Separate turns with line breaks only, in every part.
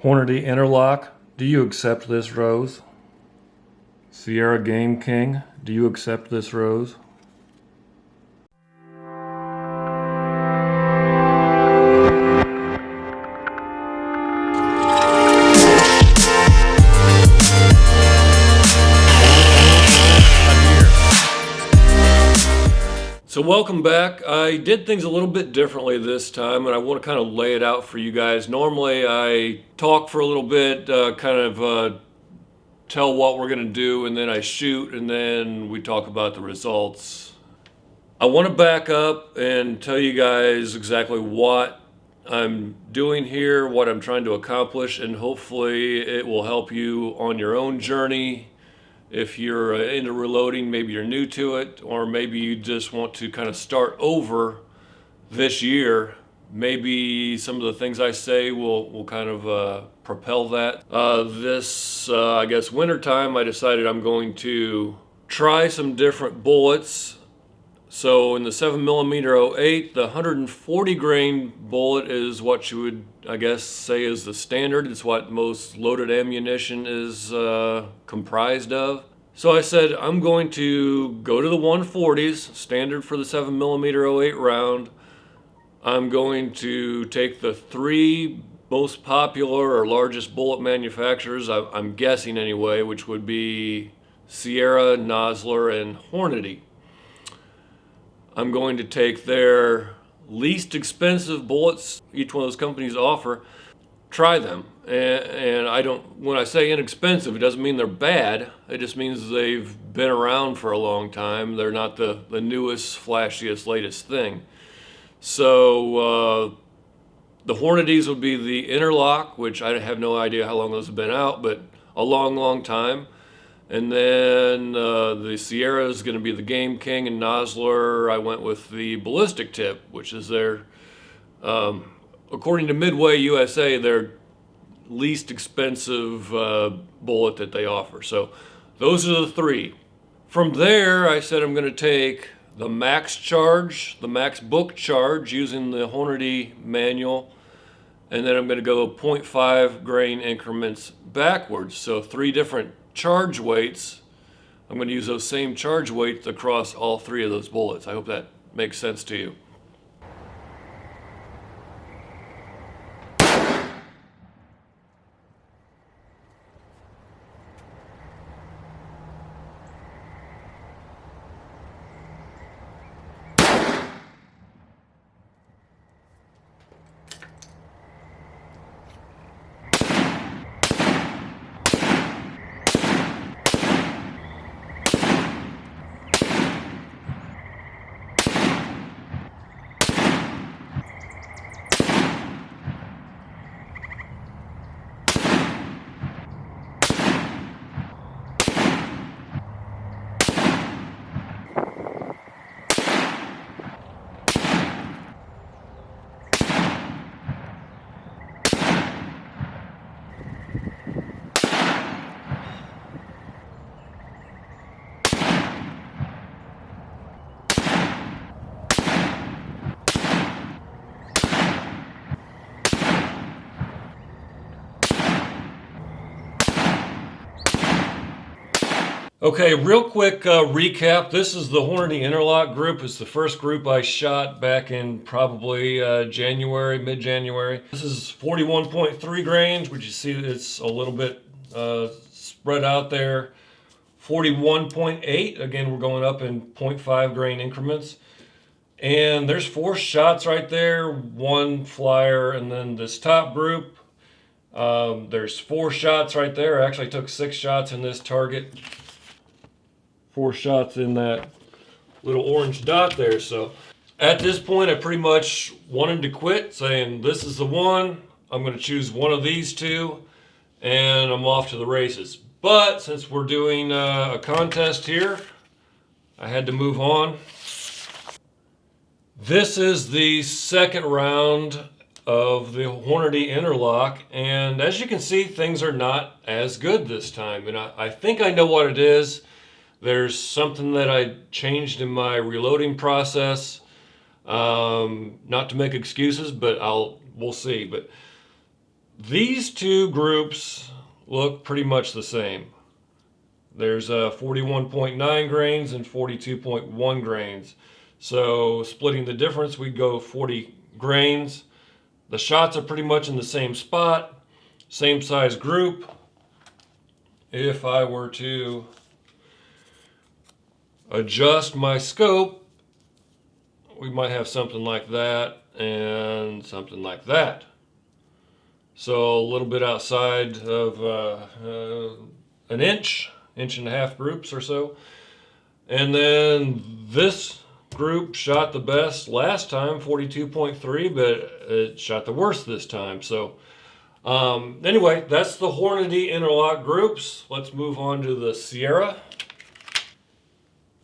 Hornady Interlock, do you accept this rose? Sierra Gameking, do you accept this rose? So welcome back. I did things a little bit differently this time, and I want to kind of lay it out for you guys. Normally I talk for a little bit, tell what we're going to do, and then I shoot, and then we talk about the results. I want to back up and tell you guys exactly what I'm doing here, what I'm trying to accomplish, and hopefully it will help you on your own journey. If you're into reloading, maybe you're new to it, or maybe you just want to kind of start over this year. Maybe some of the things I say will kind of propel that. I guess, winter time, I decided I'm going to try some different bullets. So in the 7mm 08, the 140 grain bullet is what you would, I guess, say is the standard. It's what most loaded ammunition is comprised of. So I said I'm going to go to the 140s, standard for the 7mm 08 round. I'm going to take the three most popular or largest bullet manufacturers, I'm guessing anyway, which would be Sierra, Nosler, and Hornady. I'm going to take their least expensive bullets each one of those companies offer, try them. And when I say inexpensive, it doesn't mean they're bad. It just means they've been around for a long time. They're not the newest, flashiest, latest thing. So the Hornadys would be the Interlock, which I have no idea how long those have been out, but a long, long time. And then the Sierra is going to be the Gameking, and Nosler, I went with the ballistic tip, which is their, according to Midway USA, their least expensive bullet that they offer. So those are the three. From there, I said I'm going to take the max charge, the max book charge using the Hornady manual, and then I'm going to go 0.5 grain increments backwards. So three different charge weights. I'm going to use those same charge weights across all three of those bullets. I hope that makes sense to you. Okay, real quick recap. This is the Hornady Interlock group. It's the first group I shot back in probably January, mid-January. This is 41.3 grains, which you see it's a little bit spread out there. 41.8, again, we're going up in 0.5 grain increments. And there's 4 shots right there, 1 flyer, and then this top group. There's 4 shots right there. I actually took 6 shots in this target. 4 shots in that little orange dot there. So at this point, I pretty much wanted to quit, saying this is the one. I'm going to choose one of these two, and I'm off to the races. But since we're doing a contest here, I had to move on. This is the second round of the Hornady Interlock, and as you can see, things are not as good this time. And I think I know what it is. There's something that I changed in my reloading process. Not to make excuses, but we'll see. But These two groups look pretty much the same. There's 41.9 grains and 42.1 grains. So splitting the difference, we'd go 40 grains. The shots are pretty much in the same spot, same size group. If I were to adjust my scope, we might have something like that and something like that. So a little bit outside of an inch and a half groups or so. And then this group shot the best last time, 42.3, but it shot the worst this time. So anyway, that's the Hornady Interlock groups. Let's move on to the Sierra.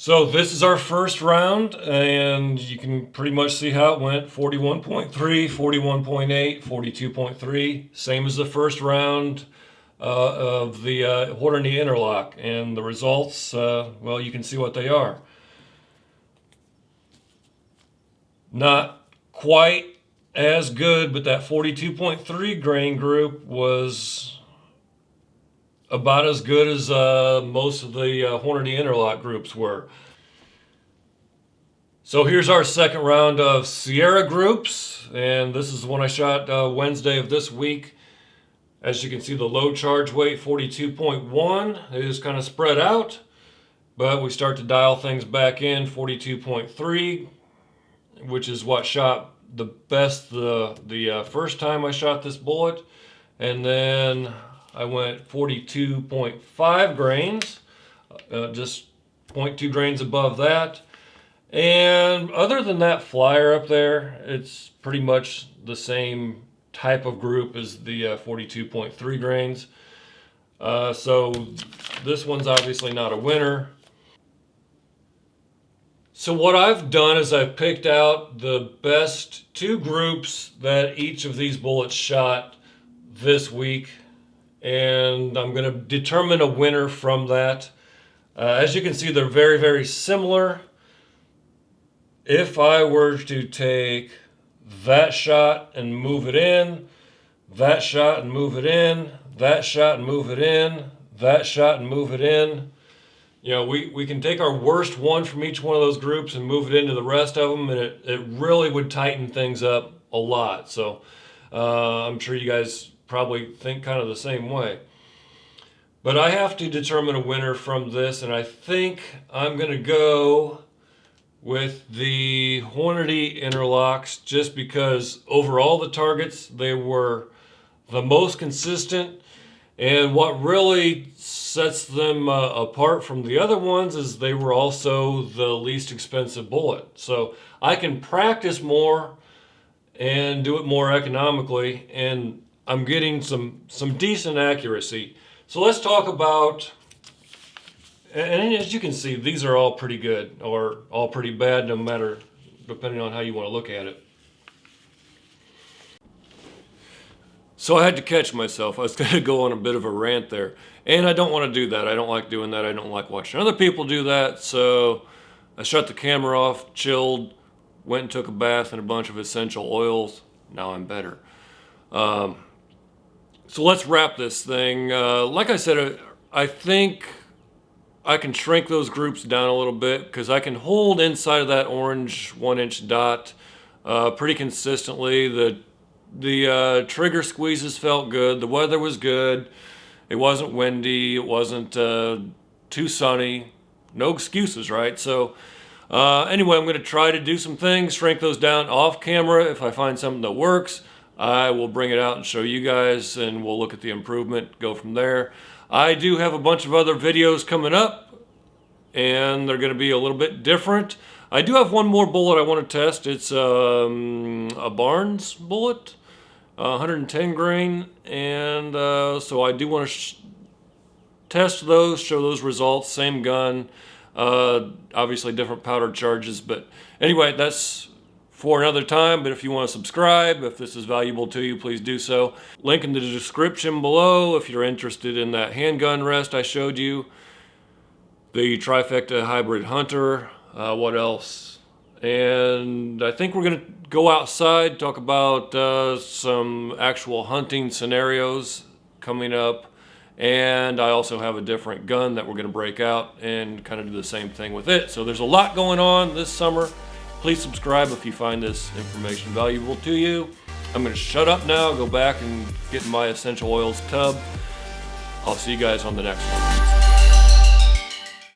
So this is our first round, and you can pretty much see how it went. 41.3, 41.8, 42.3, same as the first round of the Hornady Interlock. And the results, well, you can see what they are. Not quite as good, but that 42.3 grain group was about as good as most of the Hornady Interlock groups were. So here's our second round of Sierra groups, and this is the one I shot Wednesday of this week. As you can see, the low charge weight, 42.1, is kind of spread out, but we start to dial things back in, 42.3, which is what shot the best the first time I shot this bullet. And then I went 42.5 grains, just 0.2 grains above that. And other than that flyer up there, it's pretty much the same type of group as the 42.3 grains. So this one's obviously not a winner. So what I've done is I've picked out the best two groups that each of these bullets shot this week, and I'm going to determine a winner from that. As you can see, they're very, very similar. If I were to take that shot and move it in, that shot and move it in, that shot and move it in, that shot and move it in, you know, we can take our worst one from each one of those groups and move it into the rest of them, and it really would tighten things up a lot. So I'm sure you guys probably think kind of the same way. But I have to determine a winner from this, and I think I'm going to go with the Hornady Interlocks just because overall the targets, they were the most consistent. And what really sets them apart from the other ones is they were also the least expensive bullet. So I can practice more and do it more economically, and I'm getting some decent accuracy. So let's talk about, and as you can see, these are all pretty good or all pretty bad, no matter, depending on how you want to look at it. So I had to catch myself. I was going to go on a bit of a rant there. And I don't want to do that. I don't like doing that. I don't like watching other people do that. So I shut the camera off, chilled, went and took a bath in a bunch of essential oils. Now I'm better. So let's wrap this thing. Like I said, I think I can shrink those groups down a little bit because I can hold inside of that orange 1-inch dot pretty consistently. The trigger squeezes felt good. The weather was good. It wasn't windy. It wasn't too sunny. No excuses, right? So anyway, I'm going to try to do some things, shrink those down off camera. If I find something that works, I will bring it out and show you guys, and we'll look at the improvement, go from there. I do have a bunch of other videos coming up, and they're going to be a little bit different. I do have one more bullet I want to test. It's a Barnes bullet, 110 grain, and so I do want to test those, show those results. Same gun, obviously different powder charges, but anyway, that's for another time. But if you want to subscribe, if this is valuable to you, please do so. Link in the description below if you're interested in that handgun rest I showed you, the Trifecta Hybrid Hunter. What else? And I think we're gonna go outside, talk about some actual hunting scenarios coming up. And I also have a different gun that we're gonna break out and kind of do the same thing with it. So there's a lot going on this summer. Please subscribe if you find this information valuable to you. I'm gonna shut up now, go back and get in my essential oils tub. I'll see you guys on the next one.